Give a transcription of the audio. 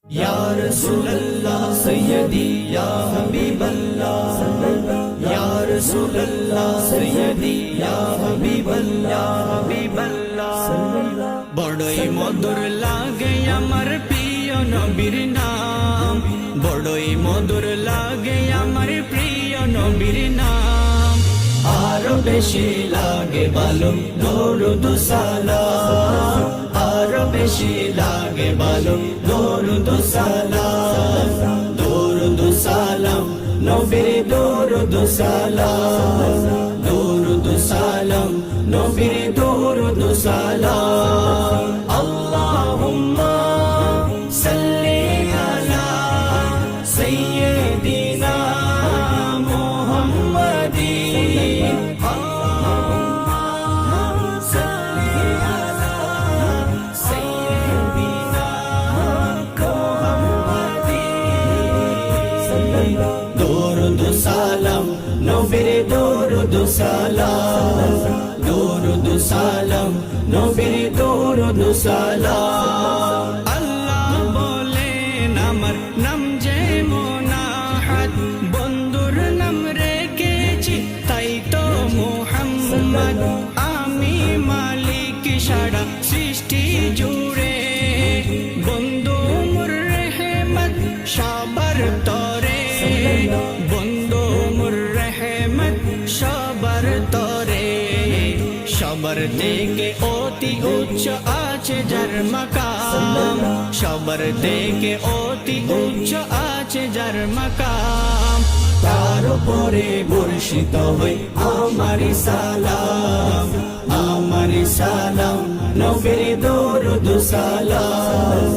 या रसूल अल्लाह सय्यदी या हबीब अल्लाह या रसूल अल्लाह सय्यदी या हबीब अल्लाह बड़ई मधुर लागे আমার প্রিয় নবীর নাম বড়ই মধুর লাগে আমার প্রিয় নবীর নাম আরো বেশি লাগে ভালো দরুদ সালাম আরো বেশি লাগে ভালো দরুদ সালাম নবীর দরুদ সালাম নবীর দরুদ সালাম আল্লাহুম্মা সাল্লি আলা সাইয়্যিদিনা মুহাম্মাদিন আল্লাহুম্মা সাল্লি আলা সাইয়্যিদিনা মুহাম্মাদিন দরুদ সালাম নবীর দরুদ সালাম নবীর দরুদ সালাম আল্লাহ বলেন আমার নাম যে মোনাহাত বন্ধুর নাম রেখেছি তাই তো মুহাম্মদ আমি মালিক সারা সৃষ্টি জুড়ে বন্ধু মোর রহমত সবার তরে বন্ধু মোর রহমত সবার তরে সবার থেকে অতি উচ্চ আছে যার মাকাম সবার থেকে অতি উচ্চ আছে যার মাকাম তার উপরে বর্ষিত হই আমারি সালাম নবীর দরুদ সালাম